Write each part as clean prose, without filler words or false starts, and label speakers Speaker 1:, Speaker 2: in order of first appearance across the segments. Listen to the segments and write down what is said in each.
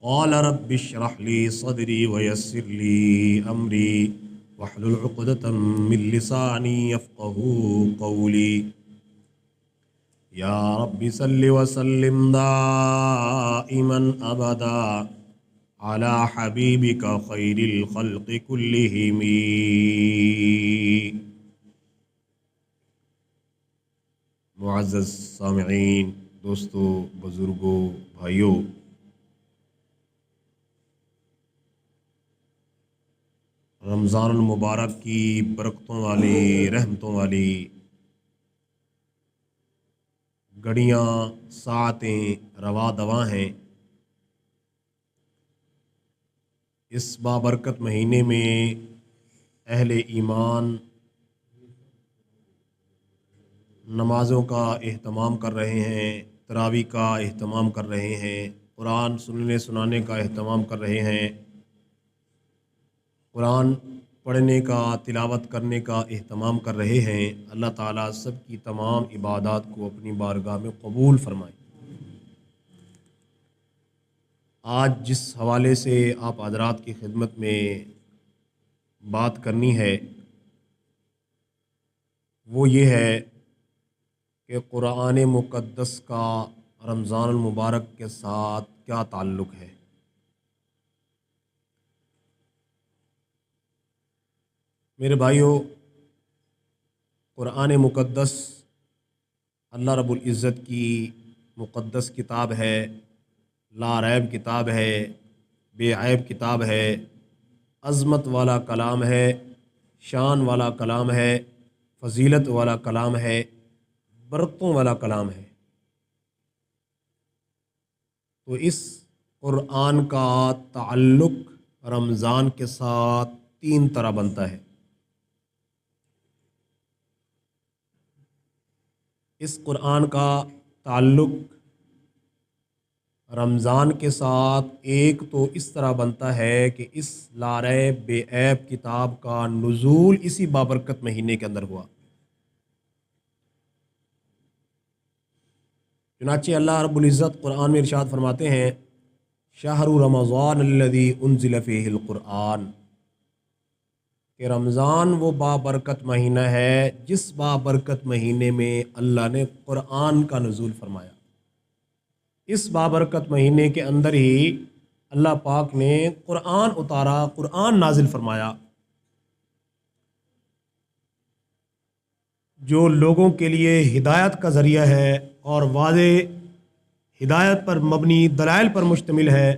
Speaker 1: قال رب اشرح لي صدري ويسر لي أمري واحلل عقدة من لساني يفقهوا قولي يا رب صل وسلم دائما أبدا على حبيبك خير الخلق كلهم۔ معزز سامعین، دوستو، بزرگوں، بھائیوں، رمضان المبارک کی برکتوں والی، رحمتوں والی گھڑیاں، ساعتیں رواں دواں ہیں۔ اس بابرکت مہینے میں اہل ایمان نمازوں کا اہتمام کر رہے ہیں، تراویح کا اہتمام کر رہے ہیں، قرآن سننے سنانے کا اہتمام کر رہے ہیں، قرآن پڑھنے کا، تلاوت کرنے کا اہتمام کر رہے ہیں۔ اللہ تعالیٰ سب کی تمام عبادات کو اپنی بارگاہ میں قبول فرمائے۔ آج جس حوالے سے آپ حضرات کی خدمت میں بات کرنی ہے وہ یہ ہے کہ قرآن مقدس کا رمضان المبارک کے ساتھ کیا تعلق ہے۔ میرے بھائیوں، قرآن مقدس اللہ رب العزت کی مقدس کتاب ہے، لا ریب کتاب ہے، بے عیب کتاب ہے، عظمت والا کلام ہے، شان والا کلام ہے، فضیلت والا کلام ہے، برکتوں والا کلام ہے۔ تو اس قرآن کا تعلق رمضان کے ساتھ تین طرح بنتا ہے۔ اس قرآن کا تعلق رمضان کے ساتھ ایک تو اس طرح بنتا ہے کہ اس لا ریب بے عیب کتاب کا نزول اسی بابرکت مہینے کے اندر ہوا۔ چنانچہ اللہ رب العزت قرآن میں ارشاد فرماتے ہیں، شہر رمضان الذی انزل فیہ القرآن، کہ رمضان وہ بابرکت مہینہ ہے جس بابرکت مہینے میں اللہ نے قرآن کا نزول فرمایا۔ اس بابرکت مہینے کے اندر ہی اللہ پاک نے قرآن اتارا، قرآن نازل فرمایا، جو لوگوں کے لیے ہدایت کا ذریعہ ہے اور واضح ہدایت پر مبنی دلائل پر مشتمل ہے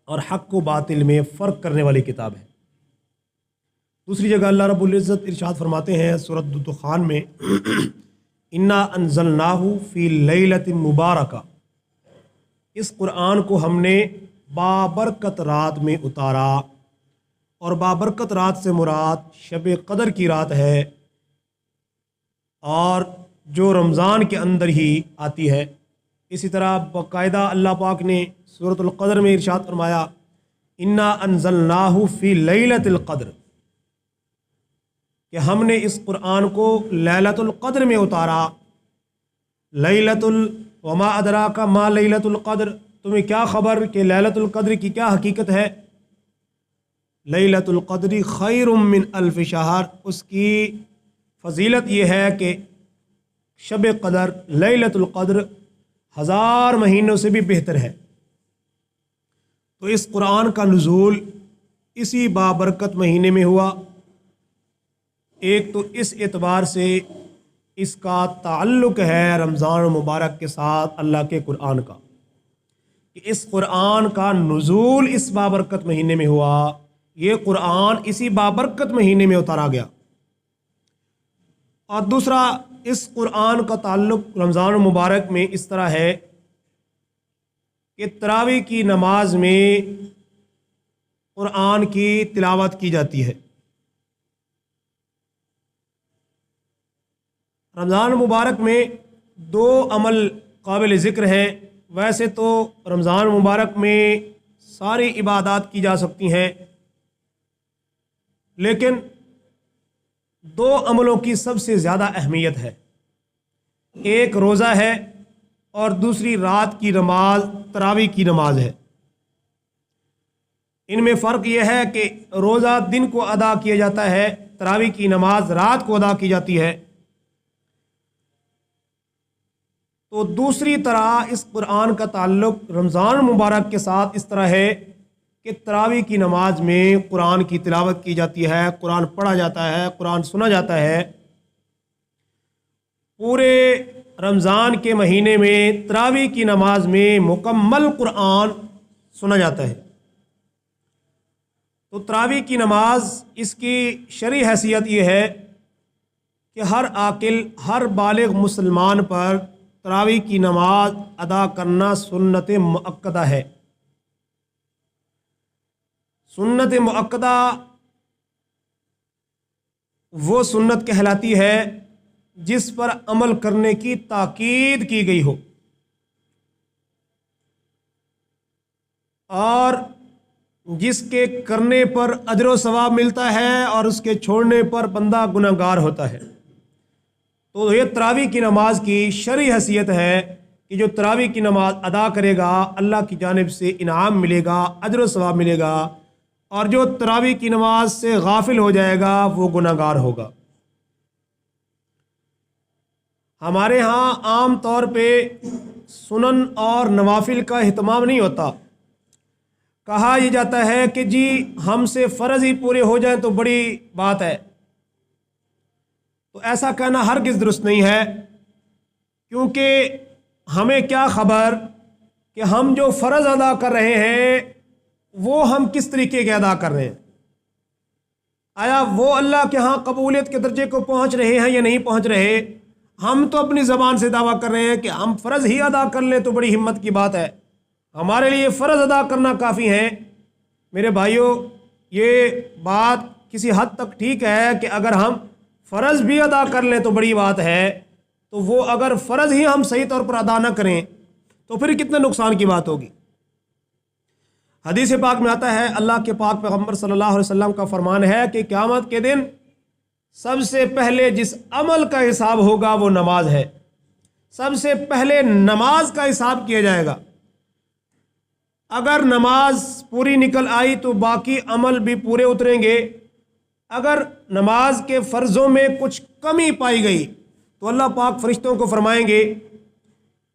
Speaker 1: اور حق و باطل میں فرق کرنے والی کتاب ہے۔ دوسری جگہ اللہ رب العزت ارشاد فرماتے ہیں سورۃ الدخان میں، انا انزلناہ فی لیلۃ مبارکہ، اس قرآن کو ہم نے بابرکت رات میں اتارا، اور بابرکت رات سے مراد شب قدر کی رات ہے، اور جو رمضان کے اندر ہی آتی ہے۔ اسی طرح باقاعدہ اللہ پاک نے سورۃ القدر میں ارشاد فرمایا، انا انزلناہ فی لیلۃ القدر، کہ ہم نے اس قرآن کو لیلۃ القدر میں اتارا۔ وما ادراک ما لیلۃ القدر، تمہیں کیا خبر کہ لیلۃ القدر کی کیا حقیقت ہے؟ لیلۃ القدر خیر من الف شہر، اس کی فضیلت یہ ہے کہ شب قدر، لیلۃ القدر 1000 مہینوں سے بھی بہتر ہے۔ تو اس قرآن کا نزول اسی بابرکت مہینے میں ہوا۔ ایک تو اس اعتبار سے اس کا تعلق ہے رمضان المبارک کے ساتھ اللہ کے قرآن کا، کہ اس قرآن کا نزول اس بابرکت مہینے میں ہوا، یہ قرآن اسی بابرکت مہینے میں اتارا گیا۔ اور دوسرا، اس قرآن کا تعلق رمضان المبارک میں اس طرح ہے کہ تراویح کی نماز میں قرآن کی تلاوت کی جاتی ہے۔ رمضان مبارک میں 2 عمل قابل ذکر ہیں۔ ویسے تو رمضان مبارک میں ساری عبادات کی جا سکتی ہیں، لیکن 2 عملوں کی سب سے زیادہ اہمیت ہے۔ ایک روزہ ہے اور دوسری رات کی نماز تراویح کی نماز ہے۔ ان میں فرق یہ ہے کہ روزہ دن کو ادا کیا جاتا ہے، تراویح کی نماز رات کو ادا کی جاتی ہے۔ تو دوسری طرح اس قرآن کا تعلق رمضان مبارک کے ساتھ اس طرح ہے کہ تراویح کی نماز میں قرآن کی تلاوت کی جاتی ہے، قرآن پڑھا جاتا ہے، قرآن سنا جاتا ہے۔ پورے رمضان کے مہینے میں تراویح کی نماز میں مکمل قرآن سنا جاتا ہے۔ تو تراویح کی نماز اس کی شرعی حیثیت یہ ہے کہ ہر عاقل، ہر بالغ مسلمان پر تراویح کی نماز ادا کرنا سنت مؤکدہ ہے۔ سنت مؤکدہ وہ سنت کہلاتی ہے جس پر عمل کرنے کی تاکید کی گئی ہو، اور جس کے کرنے پر اجر و ثواب ملتا ہے اور اس کے چھوڑنے پر بندہ گنہگار ہوتا ہے۔ تو یہ تراویح کی نماز کی شرعی حیثیت ہے کہ جو تراویح کی نماز ادا کرے گا اللہ کی جانب سے انعام ملے گا، اجر و ثواب ملے گا، اور جو تراویح کی نماز سے غافل ہو جائے گا وہ گنہگار ہوگا۔ ہمارے ہاں عام طور پہ سنن اور نوافل کا اہتمام نہیں ہوتا۔ کہا یہ جاتا ہے کہ جی ہم سے فرض ہی پورے ہو جائیں تو بڑی بات ہے۔ تو ایسا کہنا ہرگز درست نہیں ہے، کیونکہ ہمیں کیا خبر کہ ہم جو فرض ادا کر رہے ہیں وہ ہم کس طریقے کے ادا کر رہے ہیں، آیا وہ اللہ کے ہاں قبولیت کے درجے کو پہنچ رہے ہیں یا نہیں پہنچ رہے۔ ہم تو اپنی زبان سے دعویٰ کر رہے ہیں کہ ہم فرض ہی ادا کر لیں تو بڑی ہمت کی بات ہے، ہمارے لیے فرض ادا کرنا کافی ہے۔ میرے بھائیوں، یہ بات کسی حد تک ٹھیک ہے کہ اگر ہم فرض بھی ادا کر لیں تو بڑی بات ہے، تو وہ اگر فرض ہی ہم صحیح طور پر ادا نہ کریں تو پھر کتنے نقصان کی بات ہوگی۔ حدیث پاک میں آتا ہے، اللہ کے پاک پیغمبر صلی اللہ علیہ وسلم کا فرمان ہے کہ قیامت کے دن سب سے پہلے جس عمل کا حساب ہوگا وہ نماز ہے۔ سب سے پہلے نماز کا حساب کیا جائے گا۔ اگر نماز پوری نکل آئی تو باقی عمل بھی پورے اتریں گے۔ اگر نماز کے فرضوں میں کچھ کمی پائی گئی تو اللہ پاک فرشتوں کو فرمائیں گے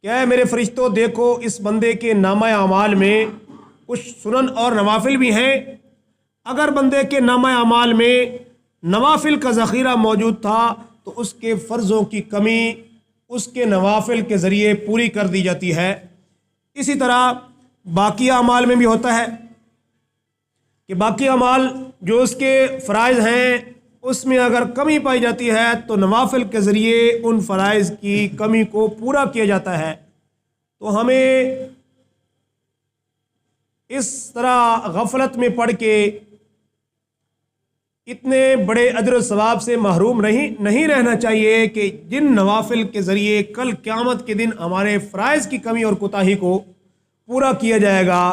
Speaker 1: کہ اے میرے فرشتوں، دیکھو اس بندے کے نامہ اعمال میں کچھ سنن اور نوافل بھی ہیں۔ اگر بندے کے نامہ اعمال میں نوافل کا ذخیرہ موجود تھا تو اس کے فرضوں کی کمی اس کے نوافل کے ذریعے پوری کر دی جاتی ہے۔ اسی طرح باقی اعمال میں بھی ہوتا ہے کہ باقی اعمال جو اس کے فرائض ہیں اس میں اگر کمی پائی جاتی ہے تو نوافل کے ذریعے ان فرائض کی کمی کو پورا کیا جاتا ہے۔ تو ہمیں اس طرح غفلت میں پڑ کے اتنے بڑے اجر و ثواب سے محروم نہیں رہنا چاہیے کہ جن نوافل کے ذریعے کل قیامت کے دن ہمارے فرائض کی کمی اور کوتاہی کو پورا کیا جائے گا،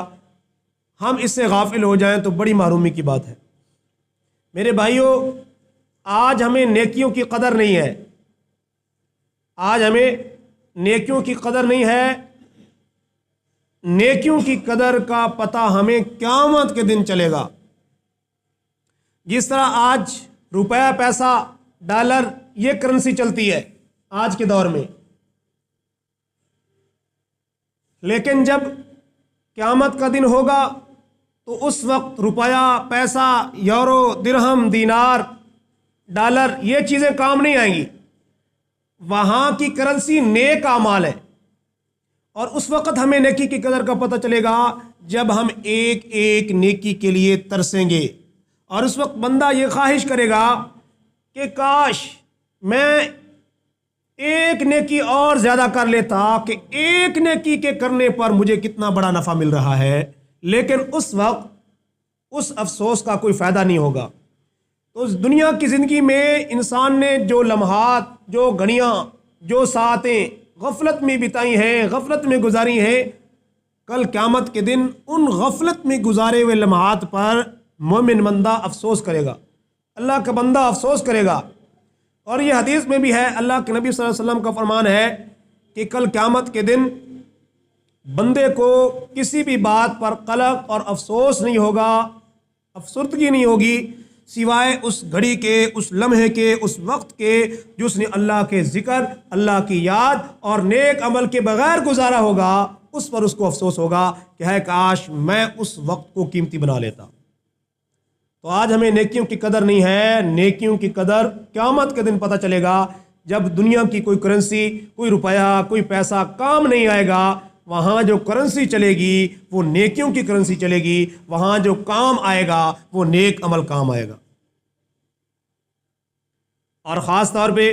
Speaker 1: ہم اس سے غافل ہو جائیں تو بڑی محرومی کی بات ہے۔ میرے بھائیوں، آج ہمیں نیکیوں کی قدر نہیں ہے، آج ہمیں نیکیوں کی قدر نہیں ہے۔ نیکیوں کی قدر کا پتہ ہمیں قیامت کے دن چلے گا۔ جس طرح آج روپیہ، پیسہ، ڈالر یہ کرنسی چلتی ہے آج کے دور میں، لیکن جب قیامت کا دن ہوگا تو اس وقت روپیہ، پیسہ، یورو، درہم، دینار، ڈالر یہ چیزیں کام نہیں آئیں گی۔ وہاں کی کرنسی نیک اعمال ہے، اور اس وقت ہمیں نیکی کی قدر کا پتہ چلے گا جب ہم ایک ایک نیکی کے لیے ترسیں گے، اور اس وقت بندہ یہ خواہش کرے گا کہ کاش میں ایک نیکی اور زیادہ کر لیتا کہ ایک نیکی کے کرنے پر مجھے کتنا بڑا نفع مل رہا ہے، لیکن اس وقت اس افسوس کا کوئی فائدہ نہیں ہوگا۔ تو اس دنیا کی زندگی میں انسان نے جو لمحات، جو گھڑیاں، جو ساعتیں غفلت میں بتائی ہیں، غفلت میں گزاری ہیں، کل قیامت کے دن ان غفلت میں گزارے ہوئے لمحات پر مومن بندہ افسوس کرے گا، اللہ کا بندہ افسوس کرے گا۔ اور یہ حدیث میں بھی ہے، اللہ کے نبی صلی اللہ علیہ وسلم کا فرمان ہے کہ کل قیامت کے دن بندے کو کسی بھی بات پر قلق اور افسوس نہیں ہوگا، افسردگی نہیں ہوگی، سوائے اس گھڑی کے، اس لمحے کے، اس وقت کے جو اس نے اللہ کے ذکر، اللہ کی یاد اور نیک عمل کے بغیر گزارا ہوگا، اس پر اس کو افسوس ہوگا کہ ہے کاش میں اس وقت کو قیمتی بنا لیتا۔ تو آج ہمیں نیکیوں کی قدر نہیں ہے، نیکیوں کی قدر قیامت کے دن پتہ چلے گا، جب دنیا کی کوئی کرنسی، کوئی روپیہ، کوئی پیسہ کام نہیں آئے گا، وہاں جو کرنسی چلے گی وہ نیکیوں کی کرنسی چلے گی، وہاں جو کام آئے گا وہ نیک عمل کام آئے گا۔ اور خاص طور پہ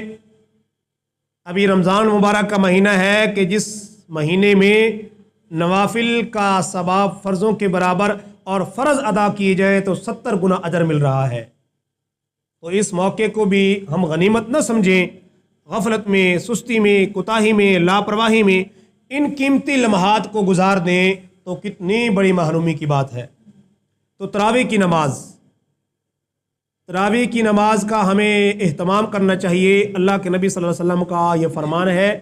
Speaker 1: ابھی رمضان مبارک کا مہینہ ہے کہ جس مہینے میں نوافل کا ثواب فرضوں کے برابر اور فرض ادا کیے جائے تو 70 گنا اجر مل رہا ہے۔ تو اس موقع کو بھی ہم غنیمت نہ سمجھیں، غفلت میں، سستی میں، کوتاہی میں، لاپرواہی میں ان قیمتی لمحات کو گزار دیں تو کتنی بڑی محرومی کی بات ہے۔ تو تراویح کی نماز کا ہمیں اہتمام کرنا چاہیے۔ اللہ کے نبی صلی اللہ علیہ وسلم کا یہ فرمان ہے،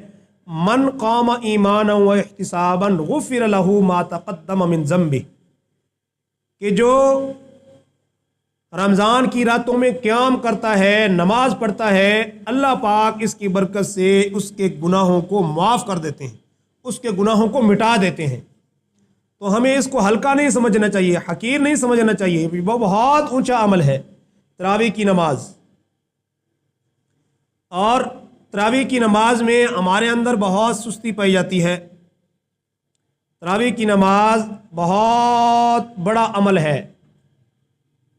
Speaker 1: من قام ایمانا و احتسابا غفر له ما تقدم من ذنبہ، کہ جو رمضان کی راتوں میں قیام کرتا ہے، نماز پڑھتا ہے، اللہ پاک اس کی برکت سے اس کے گناہوں کو معاف کر دیتے ہیں، اس کے گناہوں کو مٹا دیتے ہیں۔ تو ہمیں اس کو ہلکا نہیں سمجھنا چاہیے، حقیر نہیں سمجھنا چاہیے، وہ بہت اونچا عمل ہے تراویح کی نماز۔ اور تراویح کی نماز میں ہمارے اندر بہت سستی پائی جاتی ہے۔ تراویح کی نماز بہت بڑا عمل ہے،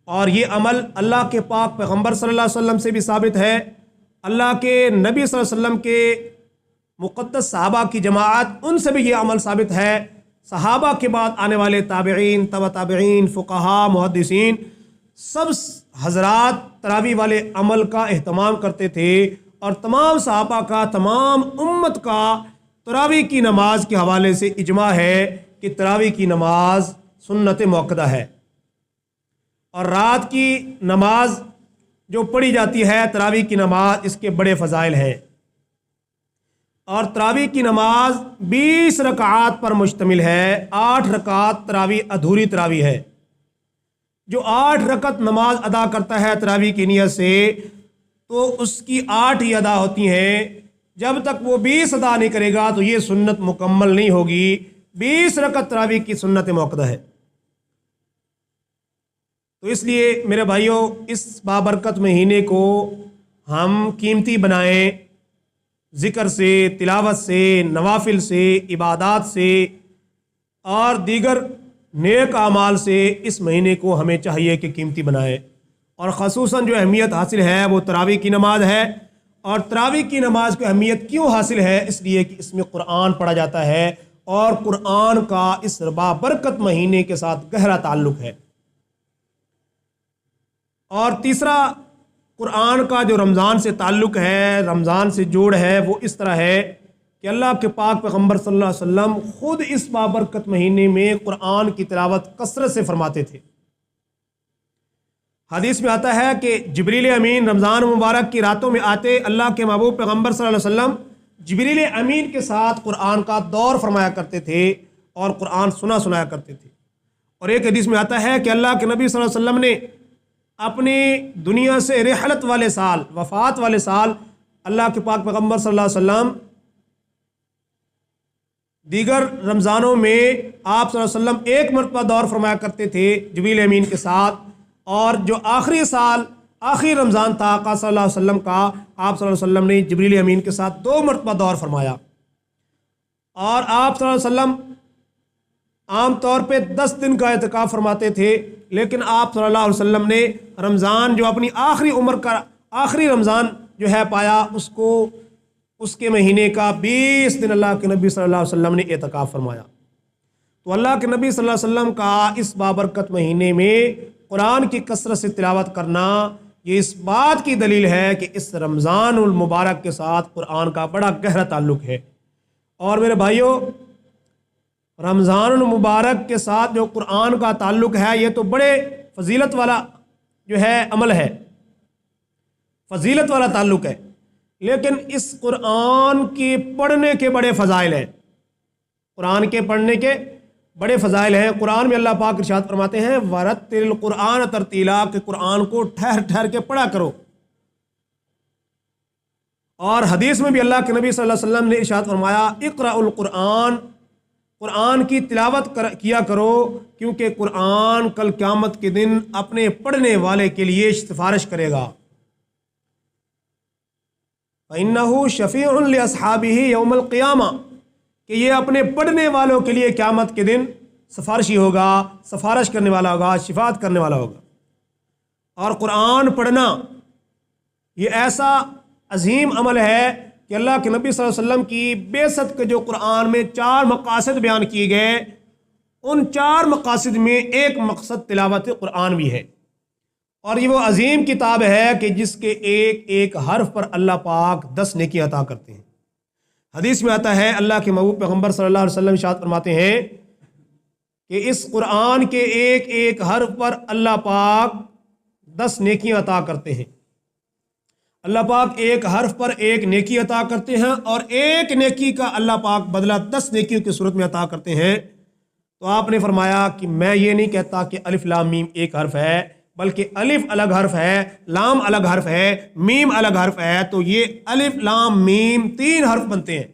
Speaker 1: اور یہ عمل اللہ کے پاک پیغمبر صلی اللہ علیہ وسلم سے بھی ثابت ہے، اللہ کے نبی صلی اللہ علیہ وسلم کے مقدس صحابہ کی جماعت، ان سے بھی یہ عمل ثابت ہے۔ صحابہ کے بعد آنے والے تابعین، تبع تابعین، فقہاء، محدثین، سب حضرات تراویح والے عمل کا اہتمام کرتے تھے، اور تمام صحابہ کا، تمام امت کا تراویح کی نماز کے حوالے سے اجماع ہے کہ تراویح کی نماز سنت مؤکدہ ہے۔ اور رات کی نماز جو پڑھی جاتی ہے تراویح کی نماز، اس کے بڑے فضائل ہیں۔ اور تراویح کی نماز 20 رکعات پر مشتمل ہے، 8 رکعات تراویح ادھوری تراویح ہے۔ جو 8 رکعت نماز ادا کرتا ہے تراویح کی نیت سے، تو اس کی 8 ہی ادا ہوتی ہیں۔ جب تک وہ 20 ادا نہیں کرے گا تو یہ سنت مکمل نہیں ہوگی۔ 20 رکعت تراویح کی سنت مؤکدہ ہے۔ تو اس لیے میرے بھائیوں، اس بابرکت مہینے کو ہم قیمتی بنائیں، ذکر سے، تلاوت سے، نوافل سے، عبادات سے اور دیگر نیک اعمال سے اس مہینے کو ہمیں چاہیے کہ قیمتی بنائیں۔ اور خصوصاً جو اہمیت حاصل ہے وہ تراویح کی نماز ہے۔ اور تراویح کی نماز کو اہمیت کیوں حاصل ہے؟ اس لیے کہ اس میں قرآن پڑھا جاتا ہے، اور قرآن کا اس بابرکت مہینے کے ساتھ گہرا تعلق ہے۔ اور تیسرا، قرآن کا جو رمضان سے تعلق ہے، رمضان سے جوڑ ہے، وہ اس طرح ہے کہ اللہ کے پاک پیغمبر صلی اللہ علیہ وسلم خود اس بابرکت مہینے میں قرآن کی تلاوت کثرت سے فرماتے تھے۔ حدیث میں آتا ہے کہ جبریل امین رمضان مبارک کی راتوں میں آتے، اللہ کے محبوب پیغمبر صلی اللہ علیہ وسلم جبریل امین کے ساتھ قرآن کا دور فرمایا کرتے تھے اور قرآن سنایا کرتے تھے۔ اور ایک حدیث میں آتا ہے کہ اللہ کے نبی صلی اللہ علیہ وسلم نے اپنی دنیا سے رحلت والے سال، وفات والے سال، اللہ کے پاک پیغمبر صلی اللہ علیہ وسلم دیگر رمضانوں میں آپ صلی اللہ علیہ وسلم ایک مرتبہ دور فرمایا کرتے تھے جبریل امین کے ساتھ، اور جو آخری سال، آخری رمضان تھا آقا صلی اللہ علیہ وسلم کا، آپ صلی اللہ علیہ وسلم نے جبریل امین کے ساتھ 2 مرتبہ دور فرمایا۔ اور آپ صلی اللہ علیہ وسلم عام طور پہ 10 دن کا اعتکاف فرماتے تھے، لیکن آپ صلی اللہ علیہ وسلم نے رمضان جو اپنی آخری عمر کا آخری رمضان جو ہے پایا، اس کے مہینے کا 20 دن اللہ کے نبی صلی اللہ علیہ وسلم نے اعتکاف فرمایا۔ تو اللہ کے نبی صلی اللہ علیہ وسلم کا اس بابرکت مہینے میں قرآن کی کثرت سے تلاوت کرنا، یہ اس بات کی دلیل ہے کہ اس رمضان المبارک کے ساتھ قرآن کا بڑا گہرا تعلق ہے۔ اور میرے بھائیوں، رمضان المبارک کے ساتھ جو قرآن کا تعلق ہے، یہ تو بڑے فضیلت والا جو ہے عمل ہے، فضیلت والا تعلق ہے۔ لیکن اس قرآن کے پڑھنے کے بڑے فضائل ہیں، قرآن کے پڑھنے کے بڑے فضائل ہیں۔ قرآن میں اللہ پاک ارشاد فرماتے ہیں وَرَتِّلِ الْقُرْآنَ ترتیلا، کہ قرآن کو ٹھہر ٹھہر کے پڑھا کرو۔ اور حدیث میں بھی اللہ کے نبی صلی اللہ علیہ وسلم نے ارشاد فرمایا اقرأ القرآن، قرآن کی تلاوت کیا کرو، کیونکہ قرآن کل قیامت کے دن اپنے پڑھنے والے کے لیے سفارش کرے گا۔ فَإِنَّهُ شَفِيعٌ لِأَصْحَابِهِ يَوْمَ الْقِيَامَةِ، کہ یہ اپنے پڑھنے والوں کے لیے قیامت کے دن سفارشی ہوگا، سفارش کرنے والا ہوگا، شفاعت کرنے والا ہوگا۔ اور قرآن پڑھنا یہ ایسا عظیم عمل ہے کہ اللہ کے نبی صلی اللہ علیہ وسلم کی بعثت کے جو قرآن میں 4 مقاصد بیان کیے گئے، ان 4 مقاصد میں ایک مقصد تلاوت قرآن بھی ہے۔ اور یہ وہ عظیم کتاب ہے کہ جس کے ایک ایک حرف پر اللہ پاک 10 نیکی عطا کرتے ہیں۔ حدیث میں آتا ہے اللہ کے محبوب پیغمبر صلی اللہ علیہ وسلم ارشاد فرماتے ہیں کہ اس قرآن کے ایک ایک حرف پر اللہ پاک 10 نیکیاں عطا کرتے ہیں۔ اللہ پاک ایک حرف پر ایک نیکی عطا کرتے ہیں، اور ایک نیکی کا اللہ پاک بدلہ 10 نیکیوں کی صورت میں عطا کرتے ہیں۔ تو آپ نے فرمایا کہ میں یہ نہیں کہتا کہ الف لام میم ایک حرف ہے، بلکہ الف الگ حرف ہے، لام الگ حرف ہے، میم الگ حرف ہے، تو یہ الف لام میم 3 حرف بنتے ہیں۔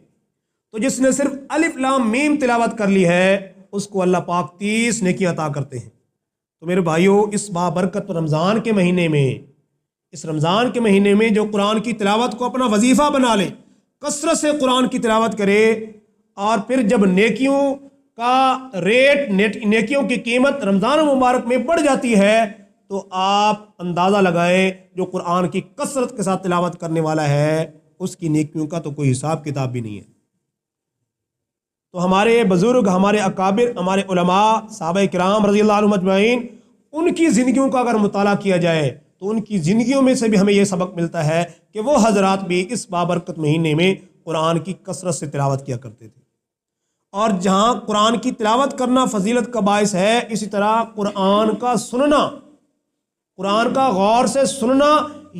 Speaker 1: تو جس نے صرف الف لام میم تلاوت کر لی ہے اس کو اللہ پاک 30 نیکی عطا کرتے ہیں۔ تو میرے بھائیو، اس بابرکت رمضان کے مہینے میں، اس رمضان کے مہینے میں جو قرآن کی تلاوت کو اپنا وظیفہ بنا لے، کثرت سے قرآن کی تلاوت کرے، اور پھر جب نیکیوں کا ریٹ، نیکیوں کی قیمت رمضان مبارک میں بڑھ جاتی ہے، تو آپ اندازہ لگائیں جو قرآن کی کثرت کے ساتھ تلاوت کرنے والا ہے اس کی نیکیوں کا تو کوئی حساب کتاب بھی نہیں ہے۔ تو ہمارے بزرگ، ہمارے اکابر، ہمارے علماء، صحابہ کرام رضی اللہ عنہم اجمعین، ان کی زندگیوں کا اگر مطالعہ کیا جائے تو ان کی زندگیوں میں سے بھی ہمیں یہ سبق ملتا ہے کہ وہ حضرات بھی اس بابرکت مہینے میں قرآن کی کثرت سے تلاوت کیا کرتے تھے۔ اور جہاں قرآن کی تلاوت کرنا فضیلت کا باعث ہے، اسی طرح قرآن کا سننا، قرآن کا غور سے سننا،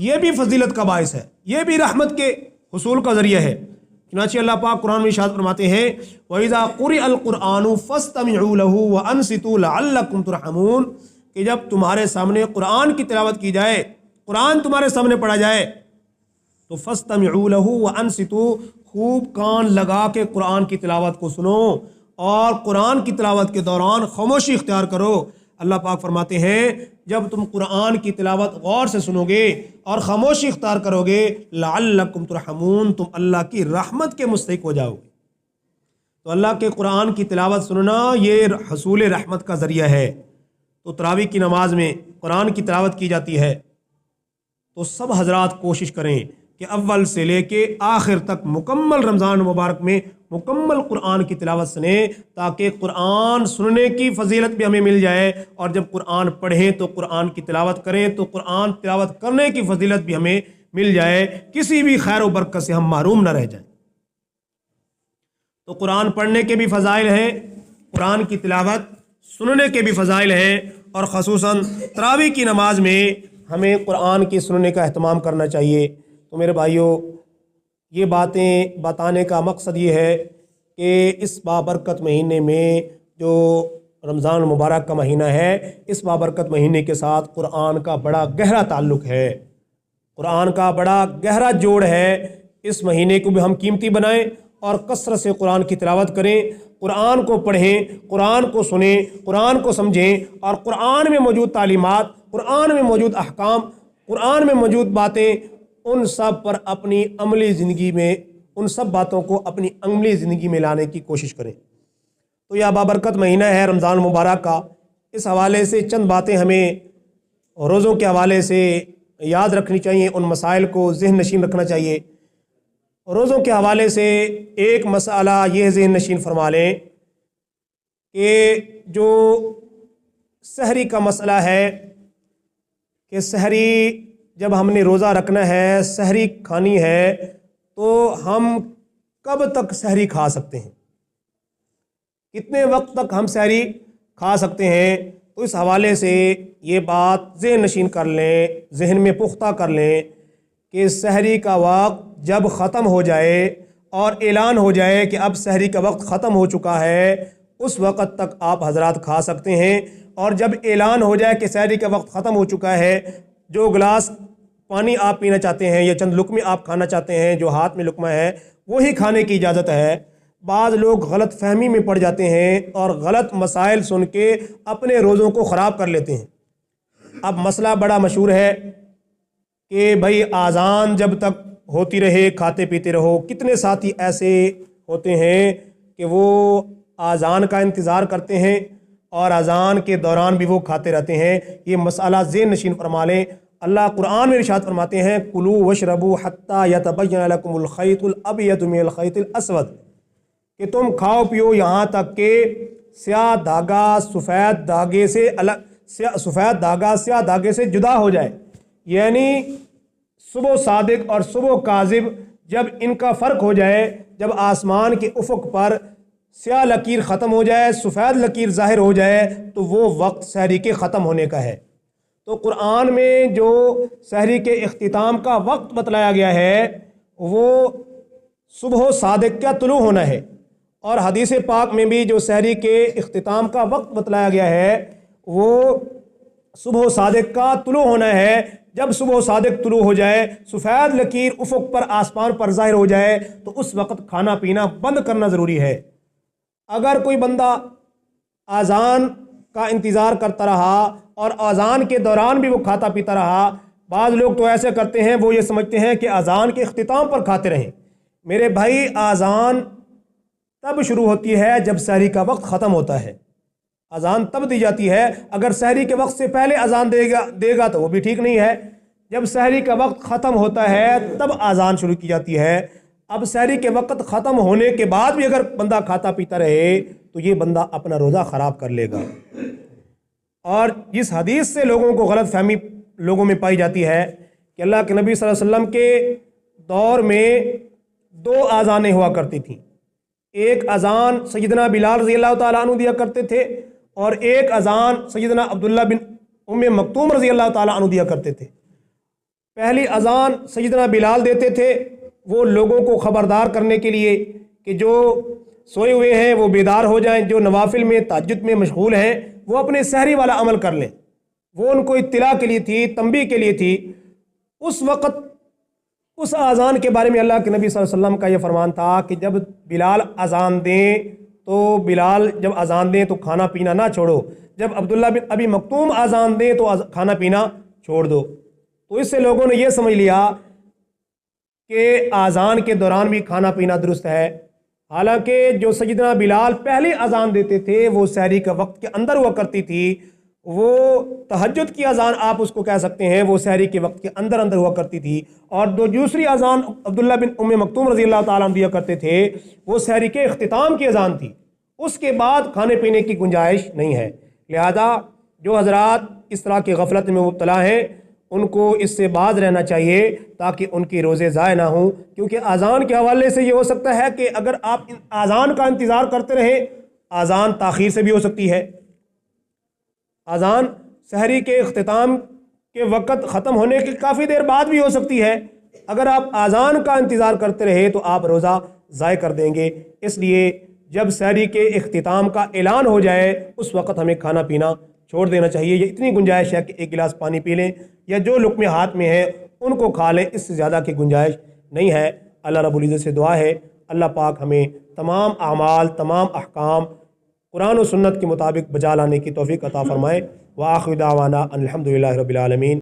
Speaker 1: یہ بھی فضیلت کا باعث ہے، یہ بھی رحمت کے حصول کا ذریعہ ہے۔ چنانچہ اللہ پاک قرآن میں ارشاد فرماتے ہیں وَإِذَا قُرِئَ الْقُرْآنُ فَاسْتَمِعُوا لَهُ وَأَنصِتُوا لَعَلَّكُمْ تُرْحَمُونَ، کہ جب تمہارے سامنے قرآن کی تلاوت کی جائے، قرآن تمہارے سامنے پڑھا جائے، تو فَاسْتَمِعُوا لَهُ وَأَنصِتُوا، خوب کان لگا کے قرآن کی تلاوت کو سنو، اور قرآن کی تلاوت کے دوران خاموشی اختیار کرو۔ اللہ پاک فرماتے ہیں جب تم قرآن کی تلاوت غور سے سنو گے اور خاموشی اختیار کرو گے، لعلکم ترحمون، تم اللہ کی رحمت کے مستحق ہو جاؤ گے۔ تو اللہ کے قرآن کی تلاوت سننا یہ حصول رحمت کا ذریعہ ہے۔ تو تراویح کی نماز میں قرآن کی تلاوت کی جاتی ہے، تو سب حضرات کوشش کریں کہ اول سے لے کے آخر تک مکمل رمضان مبارک میں مکمل قرآن کی تلاوت سنیں، تاکہ قرآن سننے کی فضیلت بھی ہمیں مل جائے، اور جب قرآن پڑھیں تو قرآن کی تلاوت کریں تو قرآن تلاوت کرنے کی فضیلت بھی ہمیں مل جائے، کسی بھی خیر و برکت سے ہم محروم نہ رہ جائیں۔ تو قرآن پڑھنے کے بھی فضائل ہیں، قرآن کی تلاوت سننے کے بھی فضائل ہیں، اور خصوصاً تراویح کی نماز میں ہمیں قرآن کی سننے کا اہتمام کرنا چاہیے۔ تو میرے بھائیوں، یہ باتیں بتانے کا مقصد یہ ہے کہ اس بابرکت مہینے میں جو رمضان مبارک کا مہینہ ہے، اس بابرکت مہینے کے ساتھ قرآن کا بڑا گہرا تعلق ہے، قرآن کا بڑا گہرا جوڑ ہے۔ اس مہینے کو بھی ہم قیمتی بنائیں اور کثرت سے قرآن کی تلاوت کریں، قرآن کو پڑھیں، قرآن کو سنیں، قرآن کو سمجھیں، اور قرآن میں موجود تعلیمات، قرآن میں موجود احکام، قرآن میں موجود باتیں، ان سب پر اپنی عملی زندگی میں، ان سب باتوں کو اپنی عملی زندگی میں لانے کی کوشش کریں۔ تو یہ بابرکت مہینہ ہے رمضان مبارک کا، اس حوالے سے چند باتیں ہمیں روزوں کے حوالے سے یاد رکھنی چاہیے، ان مسائل کو ذہن نشین رکھنا چاہیے۔ روزوں کے حوالے سے ایک مسئلہ یہ ذہن نشین فرما لیں کہ جو سحری کا مسئلہ ہے کہ سحری جب ہم نے روزہ رکھنا ہے، سحری کھانی ہے، تو ہم کب تک سحری کھا سکتے ہیں، کتنے وقت تک ہم سحری کھا سکتے ہیں؟ تو اس حوالے سے یہ بات ذہن نشین کر لیں، ذہن میں پختہ کر لیں کہ سحری کا وقت جب ختم ہو جائے اور اعلان ہو جائے کہ اب سحری کا وقت ختم ہو چکا ہے، اس وقت تک آپ حضرات کھا سکتے ہیں۔ اور جب اعلان ہو جائے کہ سحری کا وقت ختم ہو چکا ہے، جو گلاس پانی آپ پینا چاہتے ہیں یا چند لقمے آپ کھانا چاہتے ہیں، جو ہاتھ میں لقمہ ہے وہی کھانے کی اجازت ہے۔ بعض لوگ غلط فہمی میں پڑ جاتے ہیں اور غلط مسائل سن کے اپنے روزوں کو خراب کر لیتے ہیں۔ اب مسئلہ بڑا مشہور ہے کہ بھائی اذان جب تک ہوتی رہے کھاتے پیتے رہو۔ کتنے ساتھی ایسے ہوتے ہیں کہ وہ اذان کا انتظار کرتے ہیں اور اذان کے دوران بھی وہ کھاتے رہتے ہیں۔ یہ مسئلہ ذہن نشین فرما لیں۔ اللہ قرآن میں ارشاد فرماتے ہیں کلوا واشربوا حتی یتبین لکم الخیط الابیض من الخیط الاسود، کہ تم کھاؤ پیو یہاں تک کہ سیاہ دھاگا سفید دھاگے سے سیاہ دھاگے سے جدا ہو جائے۔ یعنی صبح صادق اور صبح کاذب جب ان کا فرق ہو جائے، جب آسمان کے افق پر سیاہ لکیر ختم ہو جائے، سفید لکیر ظاہر ہو جائے، تو وہ وقت سحری کے ختم ہونے کا ہے۔ تو قرآن میں جو سحری کے اختتام کا وقت بتلایا گیا ہے وہ صبح صادق کا طلوع ہونا ہے، اور حدیث پاک میں بھی جو سحری کے اختتام کا وقت بتلایا گیا ہے وہ صبح صادق کا طلوع ہونا ہے۔ جب صبح صادق طلوع ہو جائے، سفید لکیر افق پر آسمان پر ظاہر ہو جائے، تو اس وقت کھانا پینا بند کرنا ضروری ہے۔ اگر کوئی بندہ اذان کا انتظار کرتا رہا اور اذان کے دوران بھی وہ کھاتا پیتا رہا، بعض لوگ تو ایسے کرتے ہیں وہ یہ سمجھتے ہیں کہ اذان کے اختتام پر کھاتے رہیں۔ میرے بھائی اذان تب شروع ہوتی ہے جب سحری کا وقت ختم ہوتا ہے۔ اذان تب دی جاتی ہے، اگر سحری کے وقت سے پہلے اذان دے گا تو وہ بھی ٹھیک نہیں ہے۔ جب سحری کا وقت ختم ہوتا ہے تب اذان شروع کی جاتی ہے۔ اب سحری کے وقت ختم ہونے کے بعد بھی اگر بندہ کھاتا پیتا رہے تو یہ بندہ اپنا روزہ خراب کر لے گا۔ اور جس حدیث سے لوگوں کو غلط فہمی لوگوں میں پائی جاتی ہے کہ اللہ کے نبی صلی اللہ علیہ وسلم کے دور میں 2 اذانیں ہوا کرتی تھیں۔ ایک اذان سیدنا بلال رضی اللہ تعالیٰ عنہ دیا کرتے تھے، اور ایک اذان سیدنا عبداللہ بن ام مکتوم رضی اللہ تعالیٰ عنہ دیا کرتے تھے۔ پہلی اذان سیدنا بلال دیتے تھے، وہ لوگوں کو خبردار کرنے کے لیے کہ جو سوئے ہوئے ہیں وہ بیدار ہو جائیں، جو نوافل میں تہجد میں مشغول ہیں وہ اپنے سحری والا عمل کر لیں۔ وہ ان کو اطلاع کے لیے تھی، تنبیہ کے لیے تھی۔ اس وقت اس اذان کے بارے میں اللہ کے نبی صلی اللہ علیہ وسلم کا یہ فرمان تھا کہ جب بلال اذان دیں تو بلال جب اذان دیں تو کھانا پینا نہ چھوڑو، جب عبداللہ بن ابی مکتوم اذان دیں تو کھانا پینا چھوڑ دو۔ تو اس سے لوگوں نے یہ سمجھ لیا کہ اذان کے دوران بھی کھانا پینا درست ہے، حالانکہ جو سیدنا بلال پہلی اذان دیتے تھے وہ سحری کا وقت کے اندر ہوا کرتی تھی۔ وہ تہجد کی اذان آپ اس کو کہہ سکتے ہیں، وہ سحری کے وقت کے اندر ہوا کرتی تھی، اور دوسری اذان عبداللہ بن ام مکتوم رضی اللہ تعالیٰ عنہ دیا کرتے تھے وہ سحری کے اختتام کی اذان تھی۔ اس کے بعد کھانے پینے کی گنجائش نہیں ہے۔ لہذا جو حضرات اس طرح کی غفلت میں مبتلا ہیں ان کو اس سے باز رہنا چاہیے تاکہ ان کی روزے ضائع نہ ہوں، کیونکہ اذان کے حوالے سے یہ ہو سکتا ہے کہ اگر آپ اذان کا انتظار کرتے رہیں، اذان تاخیر سے بھی ہو سکتی ہے۔ اذان سحری کے اختتام کے وقت ختم ہونے کی کافی دیر بعد بھی ہو سکتی ہے۔ اگر آپ اذان کا انتظار کرتے رہے تو آپ روزہ ضائع کر دیں گے۔ اس لیے جب سحری کے اختتام کا اعلان ہو جائے اس وقت ہمیں کھانا پینا چھوڑ دینا چاہیے۔ یہ اتنی گنجائش ہے کہ 1 گلاس پانی پی لیں یا جو لقمے ہاتھ میں ہیں ان کو کھا لیں، اس سے زیادہ کی گنجائش نہیں ہے۔ اللہ رب العزت سے دعا ہے اللہ پاک ہمیں تمام اعمال، تمام احکام قرآن و سنت کے مطابق بجا لانے کی توفیق عطا فرمائے۔ وآخر دعوانا الحمدللہ رب العالمین۔